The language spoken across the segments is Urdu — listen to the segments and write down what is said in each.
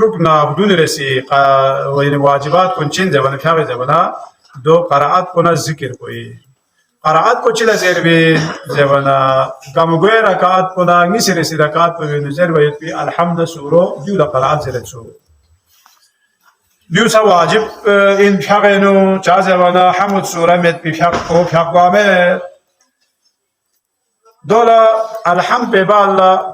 ركنا بدون رسي وين واجبات كونشين زبنا فيها زبنا دو قراءات كنا ذكر كوي قراءات كوشلا زيربي زبنا كم غير ركعات كنا نسي رسي ركعات بين زيربي في الحمد سورة دو قراءات زيرت سورة دو واجب إن فيها جازبنا حمد سورة مت فيها قامة دولا الحمد ببالله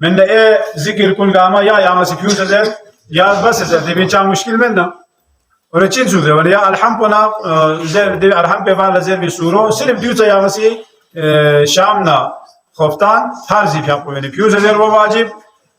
من ده ذكر كل جامع يا مسي فيوز زين يا بس زين دي بيجا مشكل منا ورچين زوده ولا يا الحمدنا زين دي الحمد بفعل زين بسورو سلم فيوز يا مسي شامنا خفتان فرضي في اپو يعني فيوز زين واجب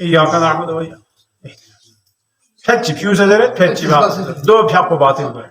إياك نعبد وإياك فتشي فيوز زرت فتشي بقى دو بيحكوا باطل بقى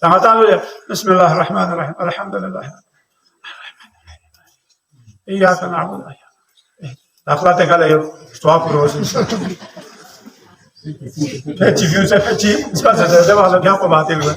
تعالوا بسم الله الرحمن الرحيم الحمد لله إياك نعبد وإياك أخلاقك على استواء كروس فتشي فيوز فتشي بس زر ده والله بيحكوا باطل بقى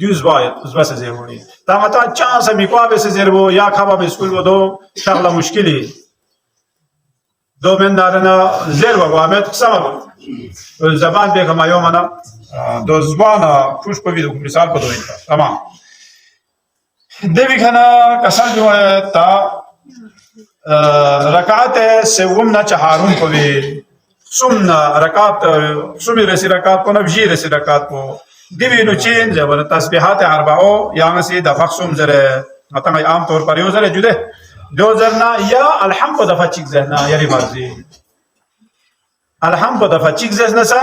düz bayet uzbas zervoni tamata chance mi kwa bes zervo ya khaba beskul bodo shagla mushkili do men narana zerva wamet qsama zaman be kama yomana do zbana kush povidu misal podoin tamam devi khana kasal jo ta رکعت سوم نه چهارم کوي سمنا رکعت سومی رسی رکعت کو نبجی رسی رکعت کو دیوی نو چین جب تسبیحات اربعو یہاں سے دفع سوم زره مطلب عام طور پر یو زره جده دو زرنا یا الحمد دفع چیک زرنا یعنی مرضی الحمد دفع چیک زرنا سا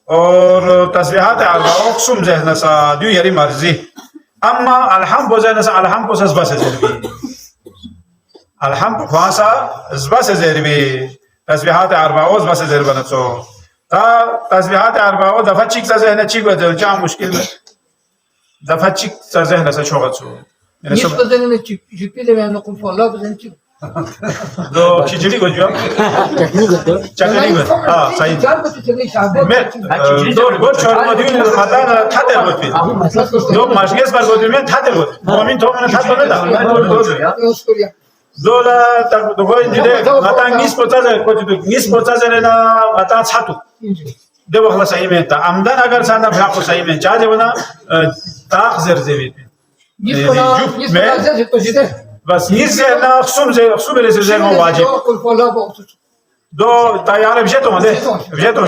اور تسبیحات اربعو سوم زرنا سا دو یعنی مرضی اما الحمد زرنا سا الحمد کو سس بس زربی الحمد خاصة زباس زربي تسبيحات أربعة زباس زربنا تو تا تسبيحات أربعة دفعة شيء تزهنا شيء بدل جام مشكلة دفعة شيء تزهنا سشوغت تو نيش بدلنا شيء بيله يعني نقول فالله بدلنا شيء دو چیزی گویی چکنی گویی صحیح دو گوش شد مدیون خدان تاتر گویی دو ماشینس بر گویی من تاتر گویی همین تو من تاتر نمی‌دم دولا دو گویی دیده ماتان نیست پوتازه گویی نیست پوتازه نه ماتان ساتو دو خلاص صحیح می‌تا آمدن اگر ساندم فیاکو صحیح می چه جونا تاخ زرزوی نیست پوتازه تو چیده بس يزنا خصوم زي ما واجب دو تيار بجيتو ماده بجيتو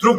تروك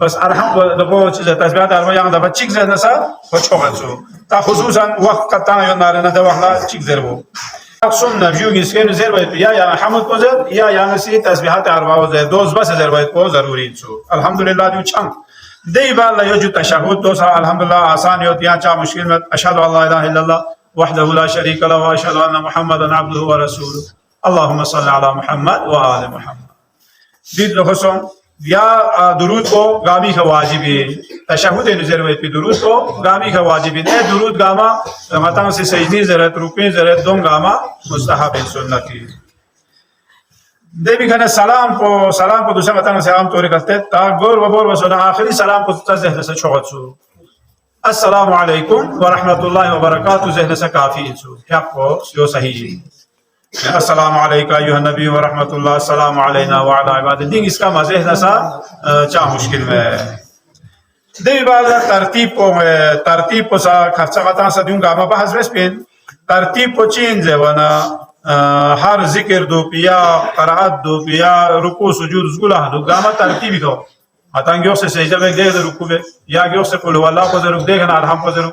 بس الحمد دغه چې تسبیحات اربع یان د بچیک زنه سا پچوغڅو تا خصوصا وخت کتا یو نارنه د وخت چیک زربو اقسم نبیو اسکن زر باید یا حمد کو زر یا نسی تسبیحات اربع و زر دوز بس زر باید کو ضروری چو الحمدلله دیو چنگ دی بالا یو جو تشهد دو سره الحمدلله آسان یو یا چا مشکل مت اشهد ان لا اله الا الله وحده لا شريك له واشهد ان محمدا عبده ورسوله اللهم صل على محمد وآل محمد دید لخصم یا درود کو گامی کا واجبی تشہد نظر ویت پی درود کو گامی کا واجبی ہے درود گاما مطلب سے سجدی ضرورت رکوع ضرورت دوم گاما مستحب سنتی دے بھی کہنا سلام کو دوسرا مطلب سے عام طور کرتے تا گور و بور و سنا آخری سلام کو تزہد سے چھوڑت سو السلام علیکم ورحمۃ اللہ وبرکاتہ ذہن سے کافی سو کیا کو جو صحیح السلام علیکم ایھا نبی و رحمت اللہ السلام علینا وعلی عباد الدین اس کا مزہ نسا چا مشکل میں دی بالا ترتیب کو سا خرچہ غتا سا دوں گاما بحث بس پین ترتیب کو چین زونا ہر ذکر دو پیا قرات دو پیا رکوع سجود زگلا دو گاما ترتیب کو اتانگیو سے سجدہ میں دے رکوع یا گیو سے قل والله کو ضرور دیکھنا الحمد کو ضرور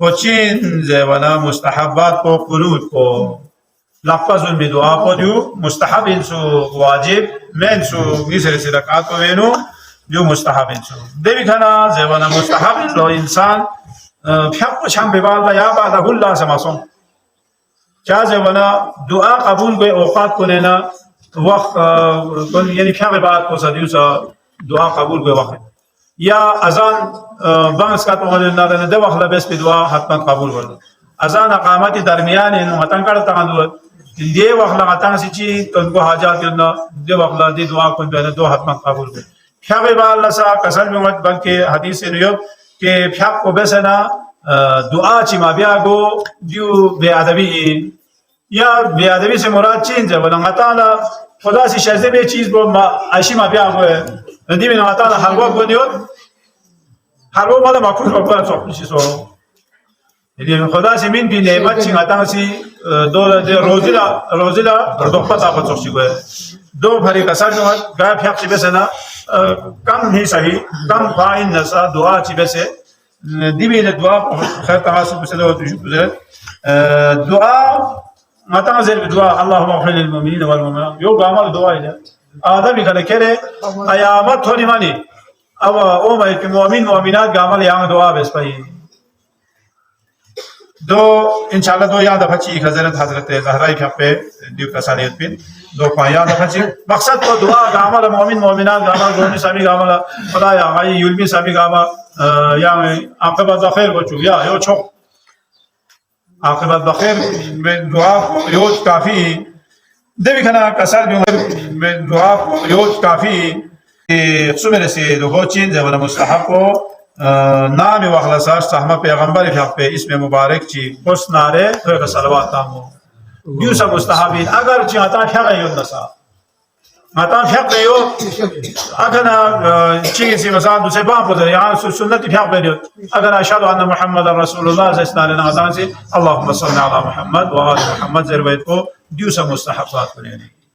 وچین زیوانا مستحبات کو قنوت کو لفظ بدعا کو جو مستحب انسو واجب من سو نیسر رکعات کو وینو جو مستحب انسو دیوی کھانا زیوانا مستحب لو انسان پھیق چھم ببالا یا بعد اللہ سماسون چاہ زیوانا دعا قبول کوئی اوقات کو نینا وقت یعنی پھیق بعد کو صدیو سا دعا قبول کوئی وقت یا اذان بانس کا تو نہ دے وقت بس دعا حتما قبول ور اذان اقامت درمیان ان متن کڑ تاندو دے وقت لگتا سی چی تو کو حاجات نہ دے وقت دی دعا کو بین دو حتما قبول کر پھیق اللہ سا کسل میں مت بلکہ حدیث سے نیو کہ پھیق کو بسنا دعا چی ما بیا گو دیو بے ادبی یا بے ادبی سے مراد چین جب اللہ تعالی خدا سی شذ بے چیز بو عائشہ ما بیا گو ندی میں اللہ تعالی حلوا کو دیو حلوا مالا ماکوش بابا چوب میشی سو يعني خدا سمين في نعمت شيء عطانا سي دو روزلا ردوخ پتا بچوك شيء دو بھری کسر جو گا پھیک چھ بسنا کم ہی صحیح کم فاین نسا دعا چھ بس دی بھی دعا خیر تواصل بسلو دعا عطانا زل دعا اللهم اغفر للمؤمنين والمؤمنات يو عمل دعا ہے آدم کنے کرے ایامت تھونی مانی اب او میں مؤمن مؤمنات عمل یہاں دعا بس پئی دو انشاءاللہ دو یاد بچی حضرت زہرا کی پہ دیو کا سالیت پہ دو پا یاد بچی مقصد تو دعا کا عمل مومن مومنات کا عمل گونی سامی کا عمل خدا یا غی یلمی سامی کا عمل یا عاقبت بخیر بچو یا یو چھو عاقبت بخیر میں دعا یو کافی دیوی کھنا کسر بھی دعا یو کافی سمر سے دو بوچین زمانہ مستحب کو نام واخلصاش صحابه پیغمبر فیق اسم مبارک چی اس ناره تو صلوات تامو یوسف مستحبین اگر چی عطا فیق یون نسا عطا فیق یو اگر چی سی مثلا دو سے با پوزر یہاں سنت فیق بیو اگر اشهد ان محمد رسول الله زسنا لنا اذان سے اللهم صل علی محمد و آل محمد زرویت کو یوسف مستحبات کریں